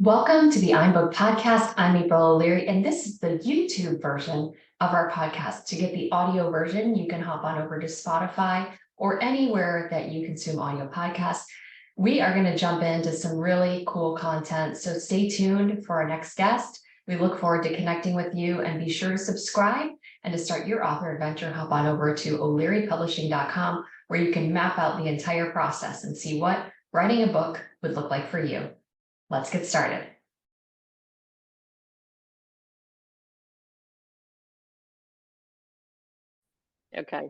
Welcome to the I'm Book podcast. I'm April O'Leary, and this is the YouTube version of our podcast. To get the audio version, you can hop on over to Spotify or anywhere that you consume audio podcasts. We are going to jump into some really cool content, so stay tuned for our next guest. We look forward to connecting with you, and be sure to subscribe. And to start your author adventure, hop on over to o'learypublishing.com, where you can map out the entire process and see what writing a book would look like for you. Let's get started. Okay.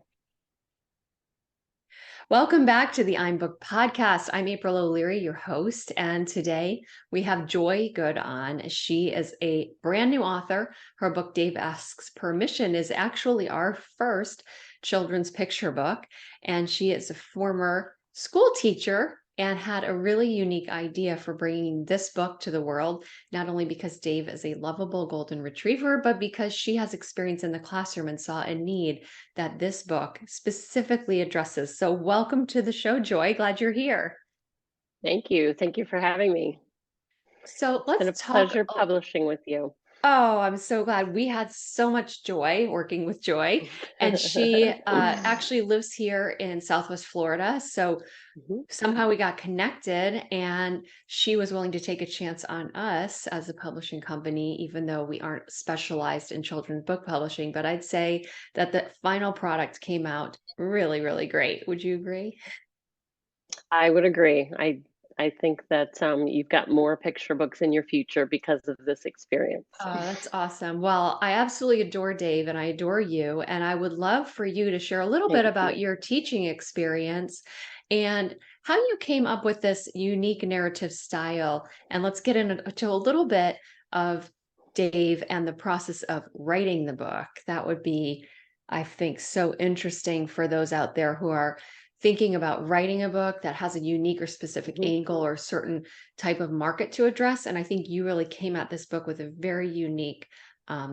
Welcome back to the I'm Book podcast. I'm April O'Leary, your host, and today we have Joy Good on. She is a brand new author. Her book, Dave Asks Permission, is actually our first children's picture book, and she is a former school teacher and had a really unique idea for bringing this book to the world, not only because Dave is a lovable golden retriever, but because she has experience in the classroom and saw a need that this book specifically addresses. So welcome to the show, Joy. Glad you're here. Thank you. Thank you for having me. So It's been a let's talk. pleasure publishing with you. Oh, I'm so glad. We had so much joy working with Joy, and she actually lives here in Southwest Florida. So Mhm. somehow we got connected, and she was willing to take a chance on us as a publishing company, even though we aren't specialized in children's book publishing. But I'd say that the final product came out really, really great. Would you agree? I would agree. I think that you've got more picture books in your future because of this experience. Oh, that's awesome. Well, I absolutely adore Dave and I adore you. And I would love for you to share a little bit Thank about you. your teaching experience and how you came up with this unique narrative style. And let's get into a little bit of Dave and the process of writing the book. That would be, I think, so interesting for those out there who are thinking about writing a book that has a unique or specific Mhm. angle or certain type of market to address. And I think you really came at this book with a very unique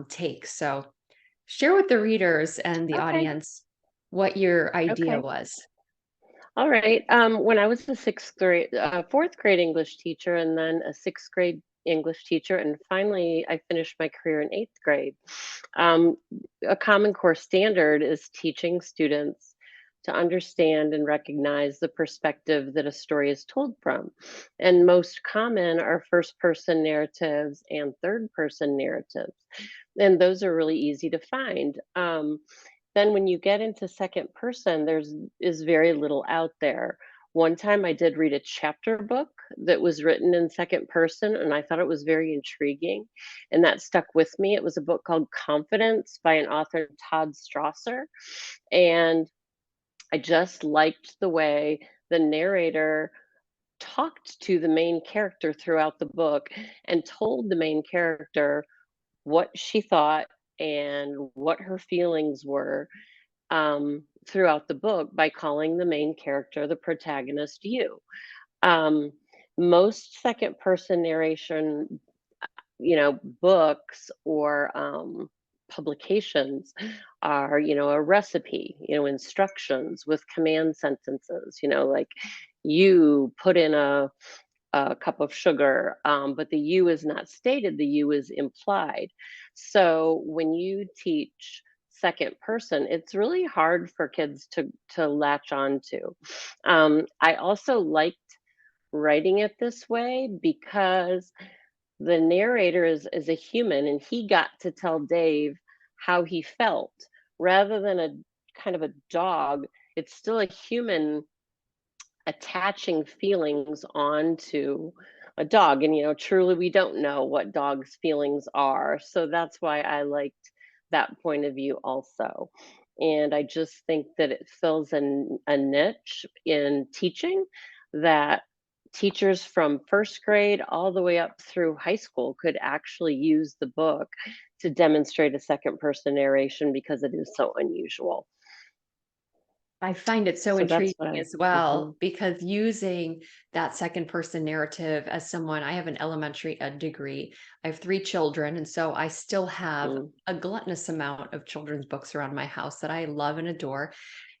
take. So share with the readers and the Okay. audience what your idea Okay. was. All right. When I was a fourth grade English teacher, and then a sixth grade English teacher, and finally I finished my career in eighth grade. Um, a Common Core standard is teaching students to understand and recognize the perspective that a story is told from. And most common are first person narratives and third person narratives. And those are really easy to find. Then when you get into second person, there's is very little out there. One time I did read a chapter book that was written in second person, and I thought it was very intriguing, and that stuck with me. It was a book called Confidence by an author, Todd Strasser, and I just liked the way the narrator talked to the main character throughout the book and told the main character what she thought and what her feelings were throughout the book by calling the main character, the protagonist, you. Um, Most second person narration, books or publications are, a recipe, instructions with command sentences, like you put in a cup of sugar, but the you is not stated, the you is implied. So when you teach second person, it's really hard for kids to latch on to. I also liked writing it this way because the narrator is a human, and he got to tell Dave how he felt rather than a kind of a dog. It's still a human attaching feelings onto a dog, and truly we don't know what dogs feelings are, so that's why I liked that point of view also. And I just think that it fills a niche in teaching that teachers from first grade all the way up through high school could actually use the book to demonstrate a second person narration because it is so unusual. I find it so So that's intriguing what I as well mhm, because using that second person narrative as someone, I have an elementary ed degree. I have three children, and so I still have mm, a gluttonous amount of children's books around my house that I love and adore.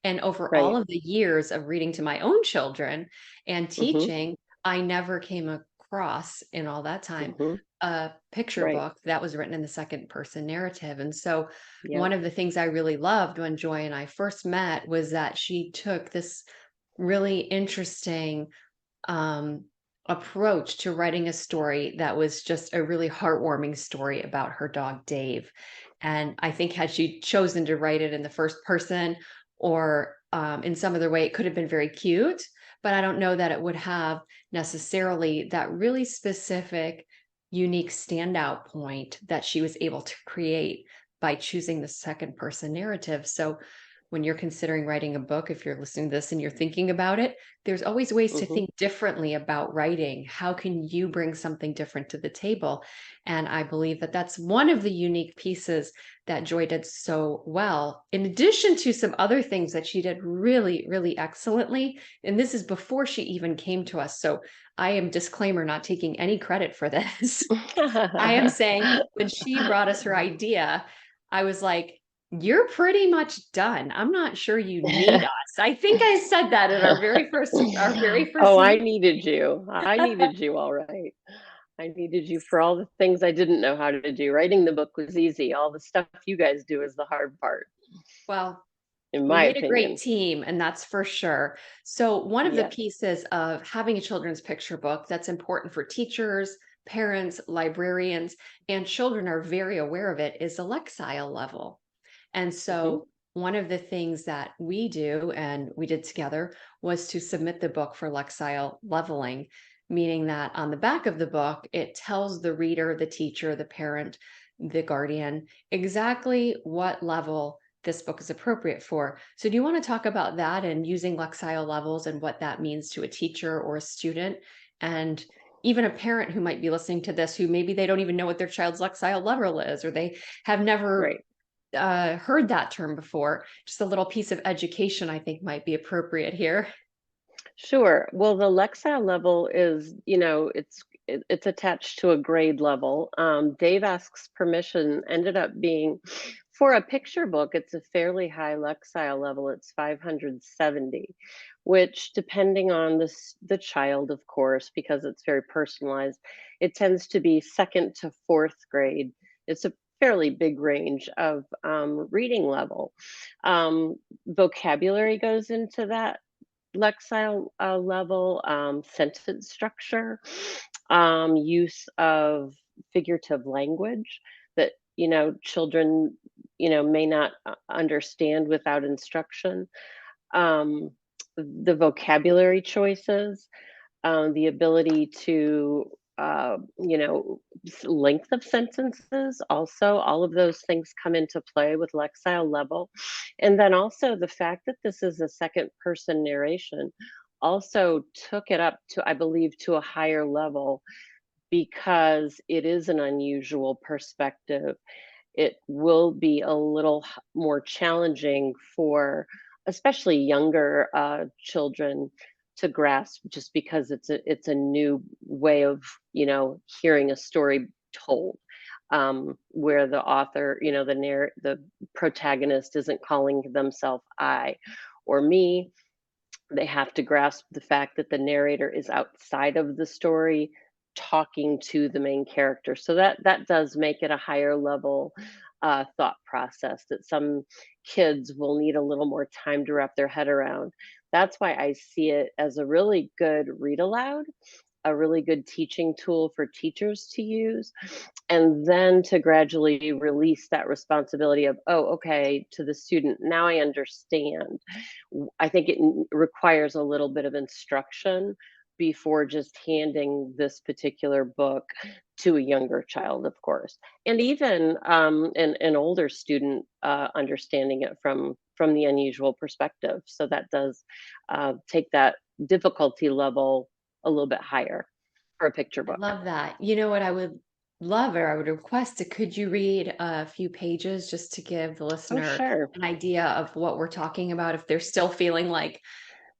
And over all right. of the years of reading to my own children and Mhm. teaching, I never came across in all that time Hmm. a picture Right. book that was written in the second person narrative. And so Yeah. one of the things I really loved when Joy and I first met was that she took this really interesting um, approach to writing a story that was just a really heartwarming story about her dog, Dave. And I think had she chosen to write it in the first person or in some other way, it could have been very cute, but I don't know that it would have necessarily that really specific, unique standout point that she was able to create by choosing the second person narrative. So when you're considering writing a book, if you're listening to this and you're thinking about it, there's always ways to Hmm. think differently about writing. How can you bring something different to the table? And I believe that that's one of the unique pieces that Joy did so well, in addition to some other things that she did really, really excellently. And this is before she even came to us. So I am, disclaimer, not taking any credit for this. I am saying when she brought us her idea, I was like, you're pretty much done. I'm not sure you need us. I think I said that in our very first Oh, I meeting. needed you. I needed you, all right. I needed you for all the things I didn't know how to do. Writing the book was easy. All the stuff you guys do is the hard part, Well, in we my made a great opinion. team, and that's for sure. So, one of the Yeah. pieces of having a children's picture book that's important for teachers, parents, librarians, and children are very aware of it is the Lexile level. And Hmm. so, one of the things that we do and we did together was to submit the book for Lexile leveling, meaning that on the back of the book, it tells the reader, the teacher, the parent, the guardian exactly what level this book is appropriate for. So, do you want to talk about that and using Lexile levels and what that means to a teacher or a student? And even a parent who might be listening to this, who maybe they don't even know what their child's Lexile level is, or they have never Right. heard that term before. Just a little piece of education, I think, might be appropriate here. Sure. Well, the Lexile level is, it's attached to a grade level. Dave Asks Permission ended up being, for a picture book, it's a fairly high Lexile level. It's 570, which, depending on the child, of course, because it's very personalized, it tends to be second to fourth grade. It's a fairly big range of reading level. Vocabulary goes into that Lexile level, sentence structure, use of figurative language that, children, may not understand without instruction, um, the vocabulary choices, the ability to, length of sentences, also, all of those things come into play with Lexile level. And then also the fact that this is a second person narration also took it up to, I believe, to a higher level because it is an unusual perspective. It will be a little more challenging for especially younger children to grasp, just because it's a new way of, hearing a story told, where the author, the protagonist isn't calling themselves I or me. They have to grasp the fact that the narrator is outside of the story talking to the main character. So that does make it a higher level thought process that some kids will need a little more time to wrap their head around. That's why I see it as a really good read aloud, a really good teaching tool for teachers to use, and then to gradually release that responsibility of, oh, okay, to the student, now I understand. I think it requires a little bit of instruction before just handing this particular book to a younger child, of course, and even an older student understanding it from the unusual perspective. So that does take that difficulty level a little bit higher for a picture I book. love that. You know what I would love, or I would request, could you read a few pages just to give the Oh, listener sure. an idea of what we're talking about if they're still feeling like,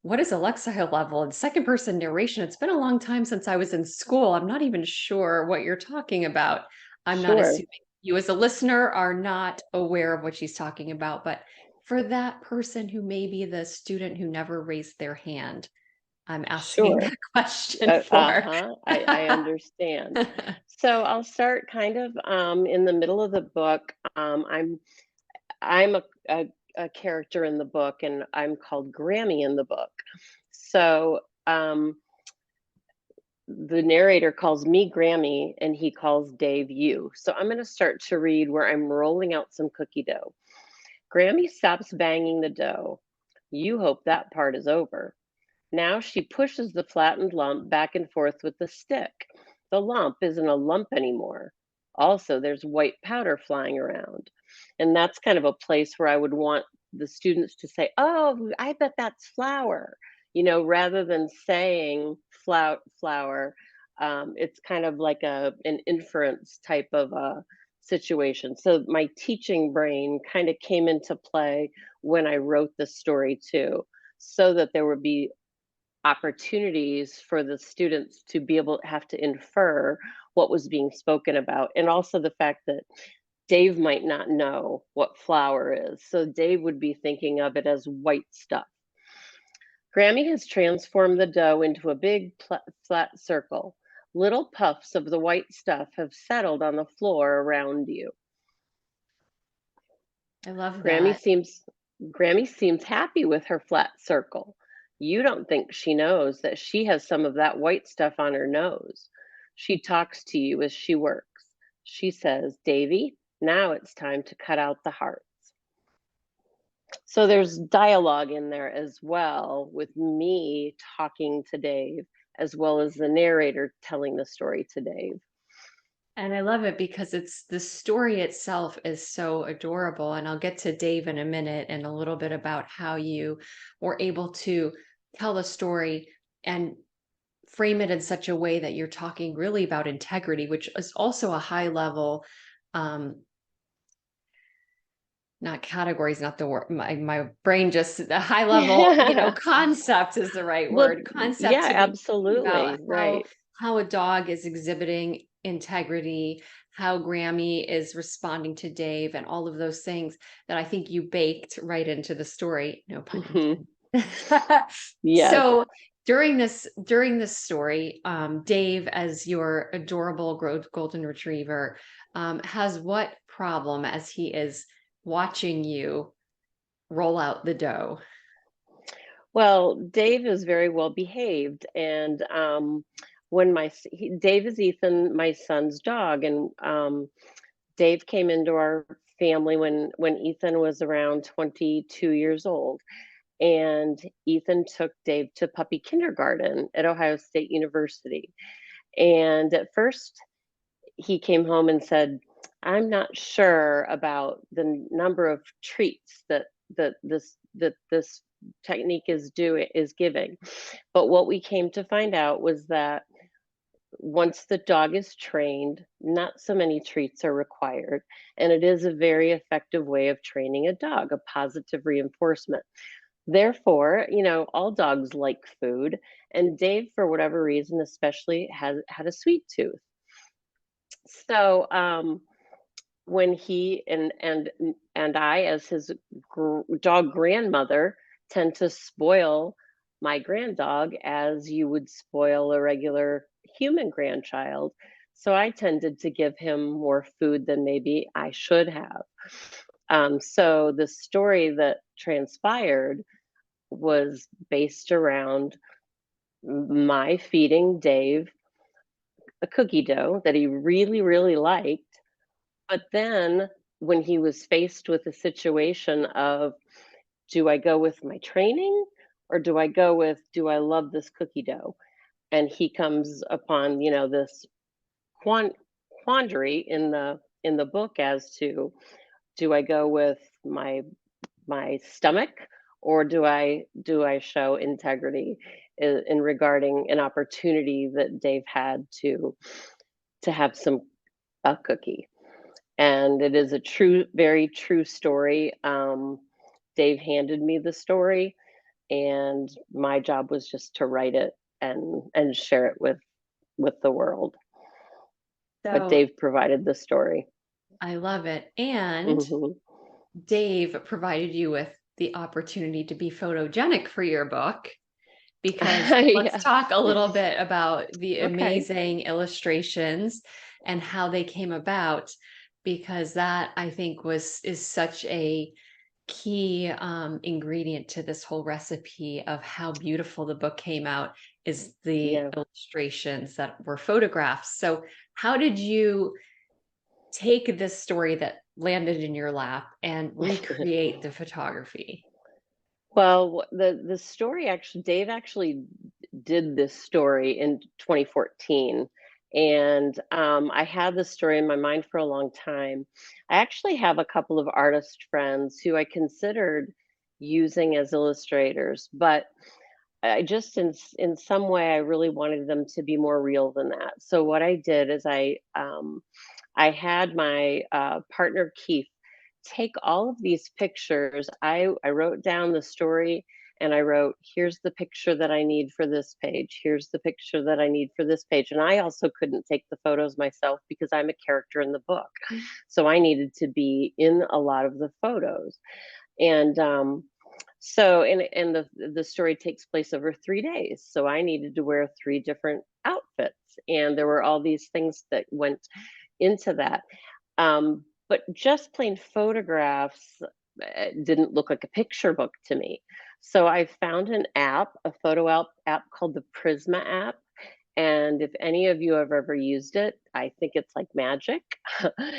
what is a Lexile level and second person narration? It's been a long time since I was in school. I'm not even sure what you're talking about. I'm not Sure. assuming you as a listener are not aware of what she's talking about, but for that person who may be the student who never raised their hand, I'm asking Sure. that question for. I understand. So I'll start kind of in the middle of the book. I'm a character in the book, and I'm called Grammy in the book. So the narrator calls me Grammy, and he calls Dave you. So I'm going to start to read where I'm rolling out some cookie dough. Grammy stops banging the dough. You hope that part is over. Now she pushes the flattened lump back and forth with the stick. The lump isn't a lump anymore. Also, there's white powder flying around. And that's kind of a place where I would want the students to say, oh, I bet that's flour, rather than saying flour. It's kind of like an inference type of situation. So my teaching brain kind of came into play when I wrote the story too, so that there would be opportunities for the students to be able to have to infer what was being spoken about, and also the fact that Dave might not know what flour is, so Dave would be thinking of it as white stuff. Grammy has transformed the dough into a big flat circle. Little puffs of the white stuff have settled on the floor around you. I love Grammy that. seems happy with her flat circle. You don't think she knows that she has some of that white stuff on her nose. She talks to you as she works. She says, Davy, now it's time to cut out the hearts. So there's dialogue in there as well, with me talking to Dave, as well as the narrator telling the story to Dave. And I love it because it's the story itself is so adorable. And I'll get to Dave in a minute and a little bit about how you were able to tell the story and frame it in such a way that you're talking really about integrity, which is also a high level, not categories, not the word, my brain just, a high level, concept is the right Well, word. Concept yeah, to be thinking about absolutely, right. how a dog is exhibiting integrity, how Grammy is responding to Dave, and all of those things that I think you baked right into the story. No pun Mhm. intended. Yes. So during this story, Dave, as your adorable golden retriever, has what problem as he is watching you roll out the dough? Well, Dave is very well behaved, and when Dave is Ethan, my son's dog, and Dave came into our family when Ethan was around 22 years old, and Ethan took Dave to puppy kindergarten at Ohio State University. And at first, he came home and said, "I'm not sure about the number of treats that this technique is giving." But what we came to find out was that once the dog is trained, not so many treats are required, and it is a very effective way of training a dog, a positive reinforcement. Therefore, all dogs like food, and Dave, for whatever reason, especially had a sweet tooth. So when he and I, as his dog grandmother, tend to spoil my granddog as you would spoil a regular human grandchild. So I tended to give him more food than maybe I should have. So the story that transpired was based around my feeding Dave a cookie dough that he really, really liked. But then when he was faced with a situation of, do I go with my training, or do I go with, do I love this cookie dough? And he comes upon, this quandary in the book as to, do I go with my stomach, or do I show integrity in regarding an opportunity that Dave had to have a cookie. And it is a very true story. Dave handed me the story, and my job was just to write it and share it with the world. But So Dave provided the story. I love it. And Mhm. Dave provided you with the opportunity to be photogenic for your book. because let's Yeah. talk a little bit about the Okay. amazing illustrations and how they came about, because that I think is such a key ingredient to this whole recipe of how beautiful the book came out is the Yeah. illustrations that were photographs. So how did you take this story that landed in your lap and recreate the photography? Well, the story actually, Dave actually did this story in 2014, and I had this story in my mind for a long time. I actually have a couple of artist friends who I considered using as illustrators, but I just in some way I really wanted them to be more real than that. So what I did is I had my partner Keith take all of these pictures. I wrote down the story and I wrote, here's the picture that I need for this page. Here's the picture that I need for this page. And I also couldn't take the photos myself because I'm a character in the book. So I needed to be in a lot of the photos. And and the story takes place over 3 days. So I needed to wear 3 different outfits. And there were all these things that went into that. But just plain photographs didn't look like a picture book to me. So I found an app, a photo app called the Prisma app. And if any of you have ever used it, I think it's like magic.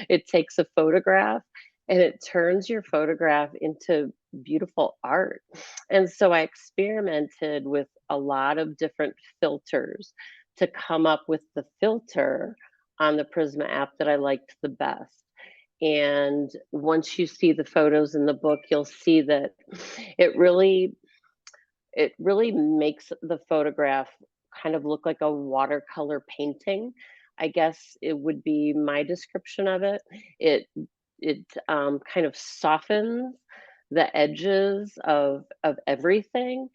It takes a photograph and it turns your photograph into beautiful art. And so I experimented with a lot of different filters to come up with the filter on the Prisma app that I liked the best. And once you see the photos in the book, you'll see that it really it really makes the photograph kind of look like a watercolor painting. I guess it would be my description of it. It it kind of softens the edges of everything,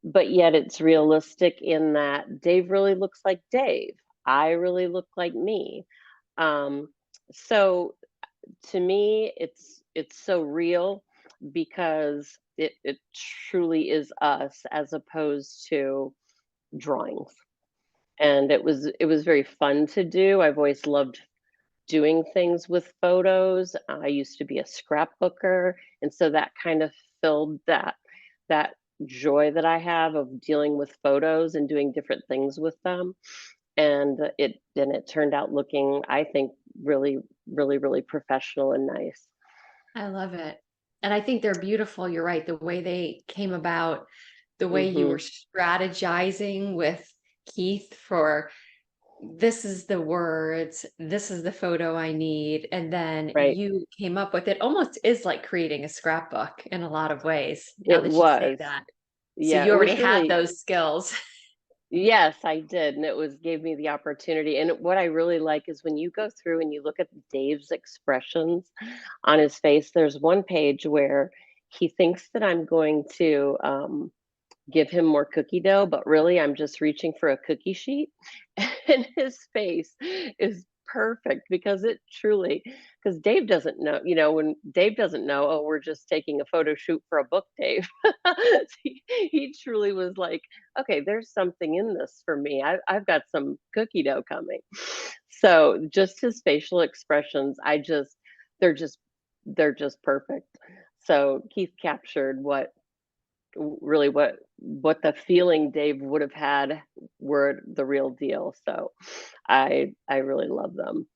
but yet it's realistic in that Dave really looks like Dave. I really look like me. Um, so to me, it's so real because it truly is us as opposed to drawings. And it was very fun to do. I've always loved doing things with photos. I used to be a scrapbooker, and so that kind of filled that joy that I have of dealing with photos and doing different things with them. And it turned out looking, I think, really, really, really professional and nice. I love it. And I think they're beautiful. You're right. The way they came about, the way you were Hmm. strategizing with Keith for this is the words, this is the photo I need. And then Right. you came up with it almost is like creating a scrapbook in a lot of ways, now It that you say was. that. So Yeah, you it already was had really. those skills. Yes, I did, and it was gave me the opportunity, and what I really like is when you go through and you look at Dave's expressions on his face, there's one page where he thinks that I'm going to, give him more cookie dough, but really I'm just reaching for a cookie sheet. And his face is perfect because it truly, because Dave doesn't know, when Dave doesn't know, oh, we're just taking a photo shoot for a book, Dave. He truly was like, okay, there's something in this for me. I've got some cookie dough coming. So just his facial expressions, they're just they're just perfect. So Keith captured really what the feeling Dave would have had were the real deal. So I really love them.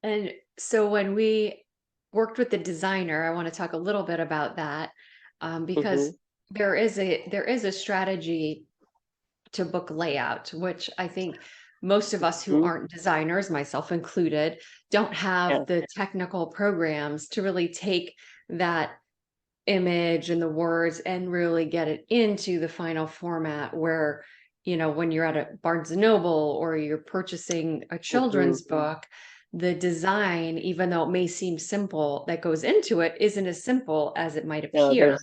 And so when we worked with the designer, I want to talk a little bit about that, because Hmm. there is a strategy to book layout, which I think most of us who Hmm. aren't designers, myself included, don't have Yeah. the technical programs to really take that image and the words and really get it into the final format where, when you're at a Barnes and Noble or you're purchasing a Hmm. children's book, the design, even though it may seem simple, that goes into it isn't as simple as it might No, appear.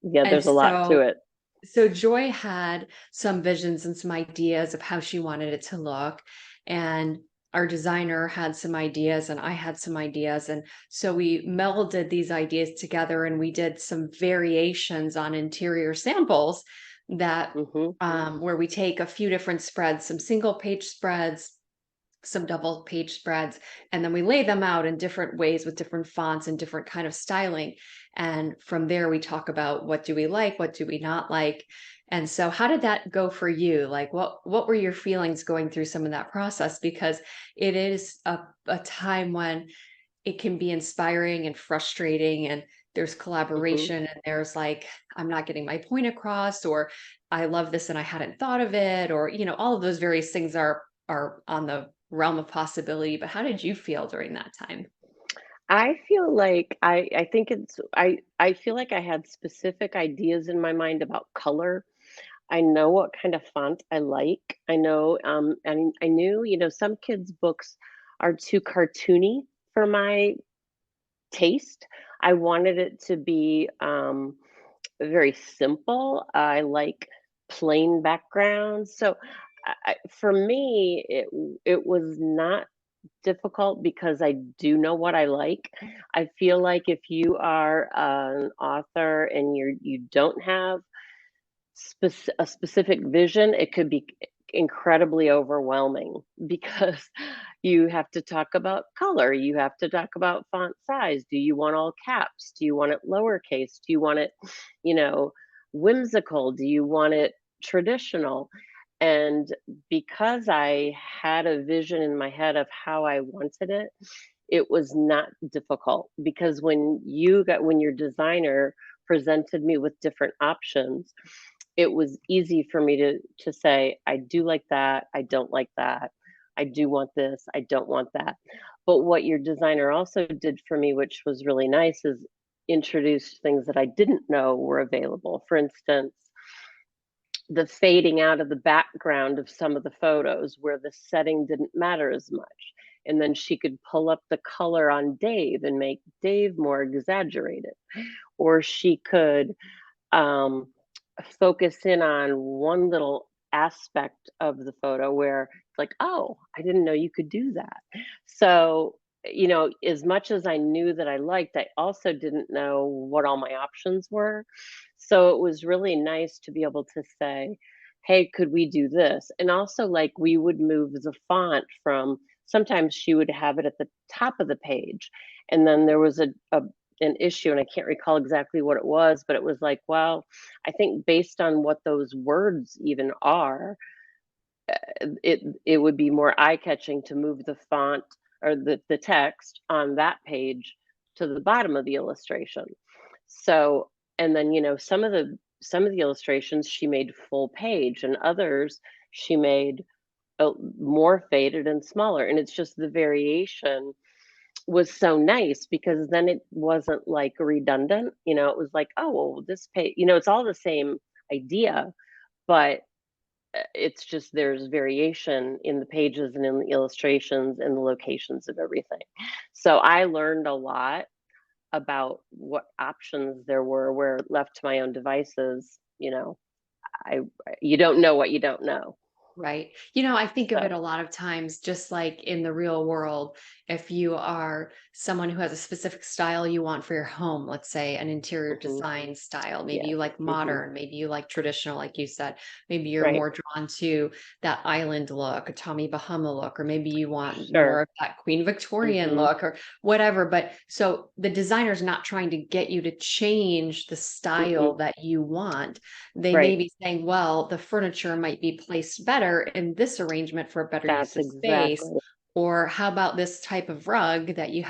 And there's a lot to so it. so Joy had some visions and some ideas of how she wanted it to look. And our designer had some ideas and I had some ideas. And so we melded these ideas together and we did some variations on interior samples that where we take a few different spreads, some single page spreads, some double page spreads, and then we lay them out in different ways with different fonts and different kind of styling. And from there, we talk about what do we like, what do we not like. And so how did that go for you? Like what were your feelings going through some of that process? Because it is a time when it can be inspiring and frustrating, and there's collaboration, and there's like, I'm not getting my point across, or I love this and I hadn't thought of it, or, all of those various things are on the realm of possibility. But how did you feel during that time? I feel like I think I feel like I had specific ideas in my mind about color. I know what kind of font I like. I know, and I knew, some kids' books are too cartoony for my taste. I wanted it to be very simple. I like plain backgrounds. So for me, it was not difficult because I do know what I like. I feel like if you are an author and you don't have a specific vision, it could be incredibly overwhelming because you have to talk about color, you have to talk about font size. Do you want all caps? Do you want it lowercase? Do you want it, you know, whimsical? Do you want it traditional? And because I had a vision in my head of how I wanted it, it was not difficult because when your designer presented me with different options, it was easy for me to say, I do like that, I don't like that, I do want this, I don't want that. But what your designer also did for me, which was really nice, is introduce things that I didn't know were available. For instance, the fading out of the background of some of the photos where the setting didn't matter as much. And then she could pull up the color on Dave and make Dave more exaggerated. Or she could um, focus in on one little aspect of the photo where it's like, oh, I didn't know you could do that. So, as much as I knew that I liked, I also didn't know what all my options were. So it was really nice to be able to say, hey, could we do this? And also, like, we would move the font from, sometimes she would have it at the top of the page. And then there was an issue, and I can't recall exactly what it was, but it was like, well, I think based on what those words even are, it would be more eye-catching to move the font or the text on that page to the bottom of the illustration. So, and then, some of the illustrations she made full page, and others she made more faded and smaller. And it's just the variation was so nice because then it wasn't like redundant. It was like, oh, well, this page, it's all the same idea, but it's just there's variation in the pages and in the illustrations and the locations of everything. So I learned a lot about what options there were where left to my own devices, I you don't know what you don't know. Right. I think of it So a lot of times, just like in the real world, if you are someone who has a specific style you want for your home, let's say an interior mhm, design style, maybe yes. you like Mhm, modern, maybe you like traditional, like you said, maybe you're right. more drawn to that island look, a Tommy Bahama look, or maybe you want more Sure. of that Queen Victorian Mhm, look or whatever. But so the designer's not trying to get you to change the style mm-mm, that you want. They may right. be saying, well, the furniture might be placed better in this arrangement for a better use That's of space. exactly. Or how about this type of rug that you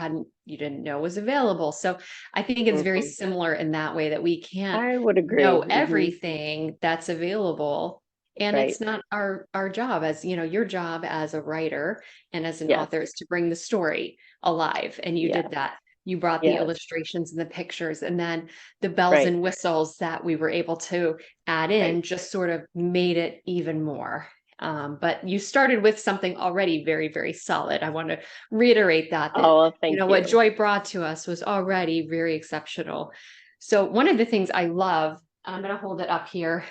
didn't know was available? So I think it's very Mhm. similar in that way, that we can't I would agree. know Mhm, everything that's available. And right. it's not our job, as your job as a writer and as an Yes. author is to bring the story alive. And you did Yes. that. You brought the Yes. illustrations and the pictures, and then the bells Right. and whistles that we were able to add Right. in just sort of made it even more. But you started with something already very, very solid. I want to reiterate that Oh, well, thank what you. Joy brought to us was already very exceptional. So one of the things I love, I'm going to hold it up here,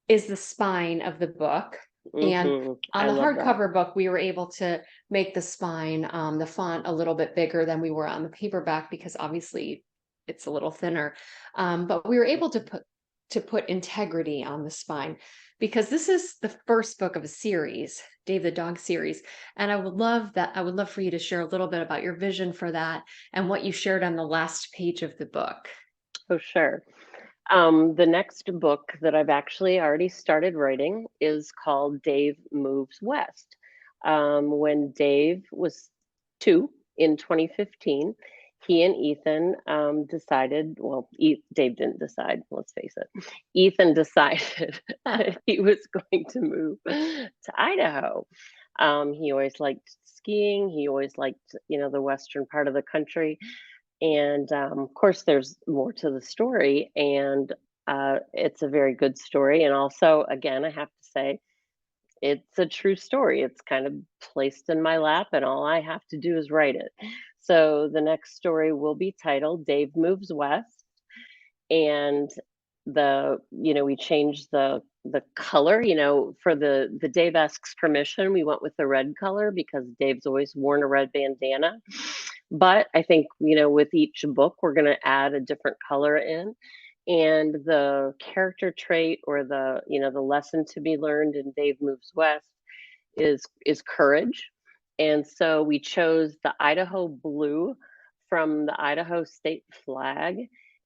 is the spine of the book. And Mhm. on I the love that. hardcover book, we were able to make the spine, the font a little bit bigger than we were on the paperback because obviously it's a little thinner. But we were able to to put integrity on the spine, because this is the first book of a series, Dave the Dog series. And I would love for you to share a little bit about your vision for that and what you shared on the last page of the book. Oh, sure. The next book that I've actually already started writing is called Dave Moves West. When Dave was 2 in 2015, he and Ethan decided, well, Dave didn't decide, let's face it. Ethan decided that he was going to move to Idaho. He always liked skiing. He always liked, the western part of the country. And of course, there's more to the story, and it's a very good story. And also, again, I have to say, it's a true story. It's kind of placed in my lap, and all I have to do is write it. So the next story will be titled Dave Moves West. And we changed the color, for the Dave Asks Permission, we went with the red color because Dave's always worn a red bandana. But I think, with each book, we're going to add a different color in. And the character trait, or the lesson to be learned in Dave Moves West is courage. And so we chose the Idaho blue from the Idaho state flag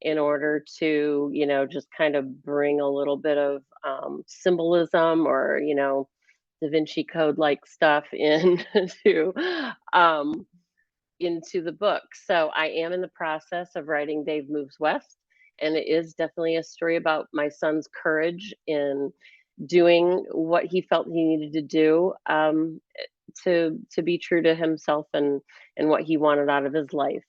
in order to, just kind of bring a little bit of symbolism, or, Da Vinci Code like stuff into the book. So I am in the process of writing Dave Moves West, and it is definitely a story about my son's courage in doing what he felt he needed to do, to be true to himself and what he wanted out of his life.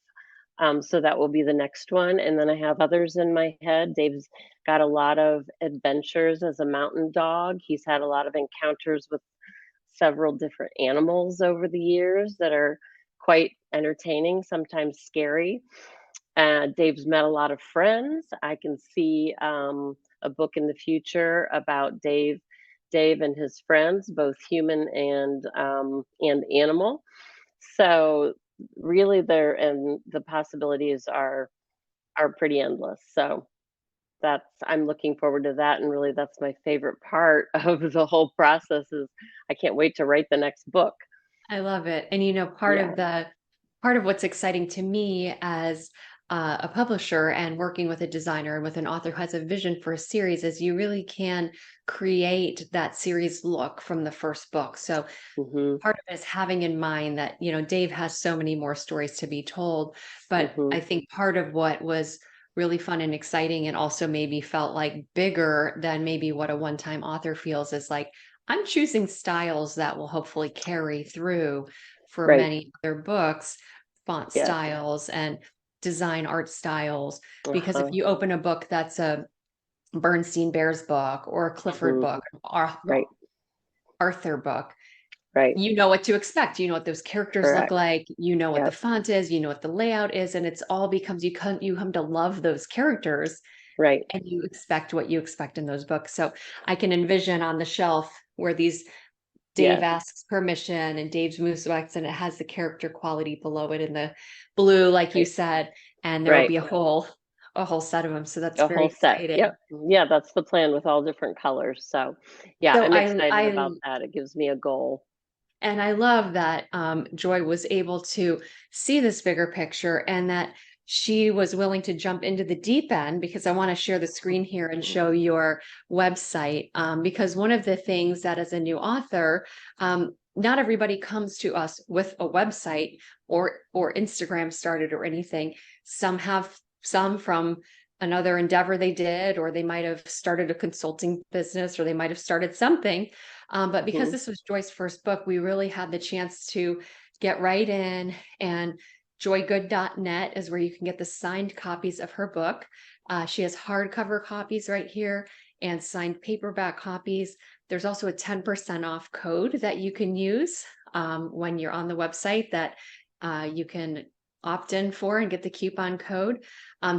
So that will be the next one. And then I have others in my head. Dave's got a lot of adventures as a mountain dog. He's had a lot of encounters with several different animals over the years that are quite entertaining, sometimes scary. Dave's met a lot of friends. I can see a book in the future about Dave and his friends, both human and animal. So really, the possibilities are pretty endless. So I'm looking forward to that, and really that's my favorite part of the whole process. Is I can't wait to write the next book. I love it. And part of what's exciting to me as a publisher and working with a designer and with an author who has a vision for a series is you really can create that series look from the first book. So part of it is having in mind that, Dave has so many more stories to be told. But I think part of what was really fun and exciting, and also maybe felt like bigger than maybe what a one-time author feels, is like, I'm choosing styles that will hopefully carry through for Right. many other books, font styles and design art styles. Because if you open a book that's a Bernstein Bears book or a Clifford book, or Arthur book, you know what to expect. You know what those characters look like. You know what the font is. You know what the layout is, and it's all becomes you come to love those characters, right? And you expect what you expect in those books. So I can envision on the shelf where these Dave Asks Permission and Dave's Moves West, and it has the character quality below it in the blue, like you said, and there will be a whole set of them. So that's very exciting. Yeah, that's the plan, with all different colors. So I'm excited about that. It gives me a goal. And I love that Joy was able to see this bigger picture, and that she was willing to jump into the deep end, because I want to share the screen here and show your website. Because one of the things that, as a new author, not everybody comes to us with a website or Instagram started or anything. Some have some from another endeavor they did, or they might have started a consulting business, or they might have started something. But because this was Joy's first book, we really had the chance to get right in, and joygood.net is where you can get the signed copies of her book. She has hardcover copies right here and signed paperback copies. There's also a 10% off code that you can use when you're on the website that you can opt in for and get the coupon code.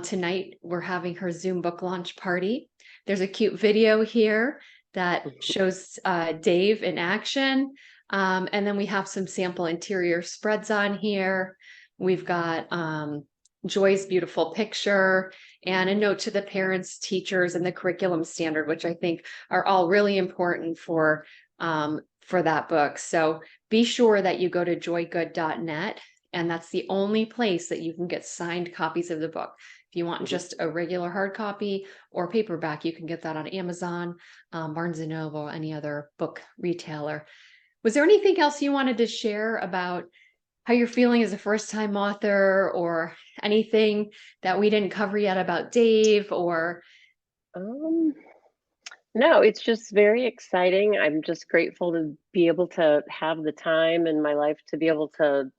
Tonight, we're having her Zoom book launch party. There's a cute video here that shows Dave in action. And then we have some sample interior spreads on here. We've got Joy's beautiful picture, and a note to the parents, teachers, and the curriculum standard, which I think are all really important for that book. So be sure that you go to joygood.net, and that's the only place that you can get signed copies of the book. If you want just a regular hard copy or paperback, you can get that on Amazon, Barnes and Noble, any other book retailer. Was there anything else you wanted to share about how you're feeling as a first-time author, or anything that we didn't cover yet about Dave? Or No, it's just very exciting. I'm just grateful to be able to have the time in my life to be able to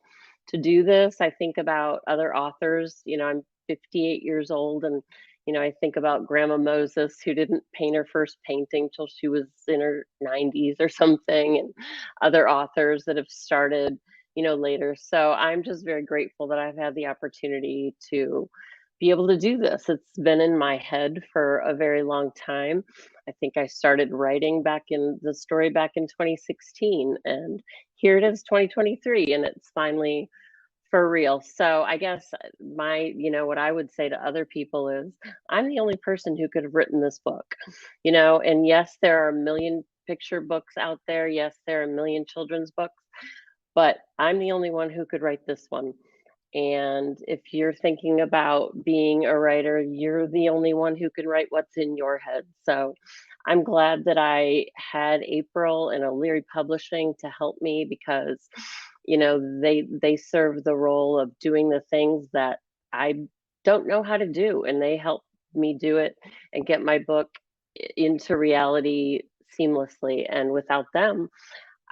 do this. I think about other authors. I'm 58 years old, and I think about Grandma Moses, who didn't paint her first painting till she was in her 90s or something, and other authors that have started later. So I'm just very grateful that I've had the opportunity to be able to do this. It's been in my head for a very long time. I think I started writing the story back in 2016, and here it is 2023, and it's finally for real. So I guess what I would say to other people is I'm the only person who could have written this book, and yes, there are a million picture books out there. Yes, there are a million children's books, but I'm the only one who could write this one. And if you're thinking about being a writer, you're the only one who can write what's in your head. So I'm glad that I had April and O'Leary Publishing to help me, because they serve the role of doing the things that I don't know how to do, and they help me do it and get my book into reality seamlessly. And without them,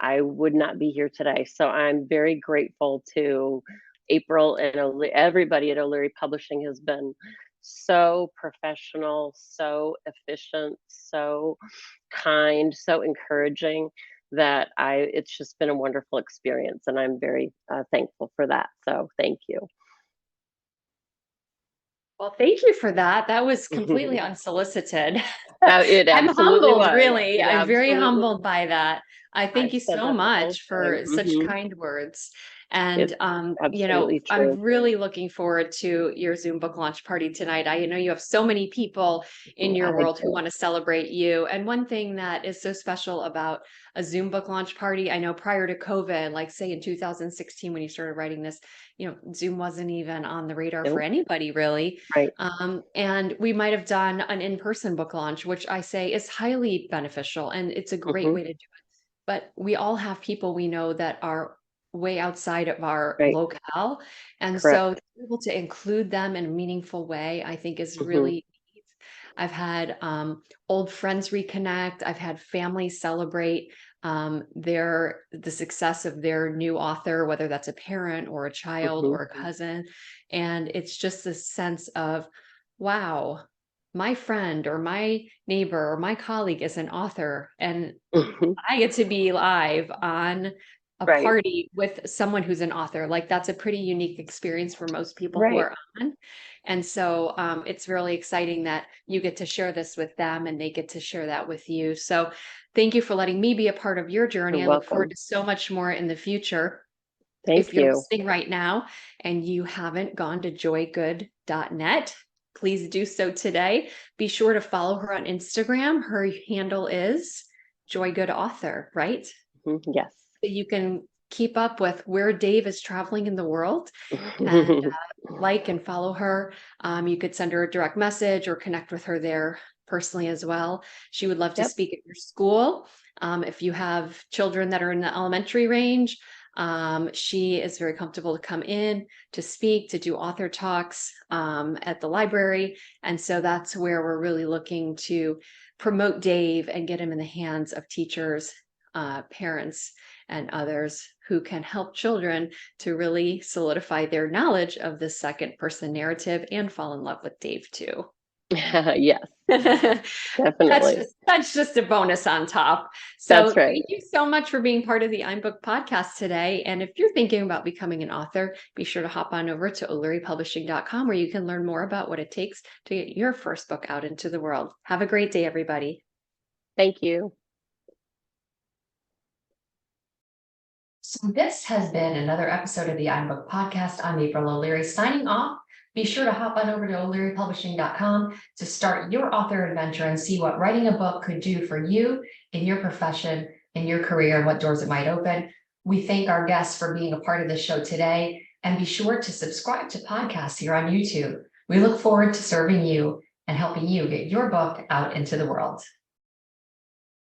I would not be here today. So I'm very grateful to April and everybody at O'Leary Publishing has been so professional, so efficient, so kind, so encouraging, that it's just been a wonderful experience, and I'm very thankful for that. So thank you. well, thank you for that. That was completely unsolicited. It I'm absolutely humbled, was. really. It I'm very absolutely was. humbled by that. I thank I've you said so that the whole much for time. such kind words. And, It's absolutely I'm true. really looking forward to your Zoom book launch party tonight. I know you have so many people in Yeah, your I world who do. want to celebrate you. And one thing that is so special about a Zoom book launch party, I know prior to COVID, like say in 2016, when you started writing this, Zoom wasn't even on the radar for Nope. anybody really. Right. And we might have done an in-person book launch, which I say is highly beneficial and it's a great Hmm. way to do it. But we all have people we know that are way outside of our Right. locale. And so to Correct. be able to include them in a meaningful way, I think is Hmm. really neat. I've had old friends reconnect. I've had families celebrate the success of their new author, whether that's a parent or a child Hmm. or a cousin. And it's just this sense of, wow, my friend or my neighbor or my colleague is an author, and Hmm. I get to be live on a Right. party with someone who's an author. Like that's a pretty unique experience for most people who Right. are on. And so it's really exciting that you get to share this with them and they get to share that with you. So thank you for letting me be a part of your You're journey. I look forward welcome. to so much more in the future. If Thank you're you. listening right now and you haven't gone to joygood.net, please do so today. Be sure to follow her on Instagram. Her handle is joygoodauthor, right? Yes. So you can keep up with where Dave is traveling in the world, and like and follow her. You could send her a direct message or connect with her there personally as well. She would love to Yep. speak at your school. If you have children that are in the elementary range, she is very comfortable to come in to speak, to do author talks at the library. And so that's where we're really looking to promote Dave and get him in the hands of teachers, parents, and others who can help children to really solidify their knowledge of the second person narrative and fall in love with Dave too. Yes, That's definitely. just a bonus on top. So That's right. thank you so much for being part of the I'm Book podcast today. And if you're thinking about becoming an author, be sure to hop on over to o'learypublishing.com, where you can learn more about what it takes to get your first book out into the world. Have a great day, everybody. Thank you. So this has been another episode of the I'm Book podcast. I'm April O'Leary signing off. Be sure to hop on over to o'learypublishing.com to start your author adventure and see what writing a book could do for you in your profession, in your career, and what doors it might open. We thank our guests for being a part of the show today, and be sure to subscribe to podcasts here on YouTube. We look forward to serving you and helping you get your book out into the world.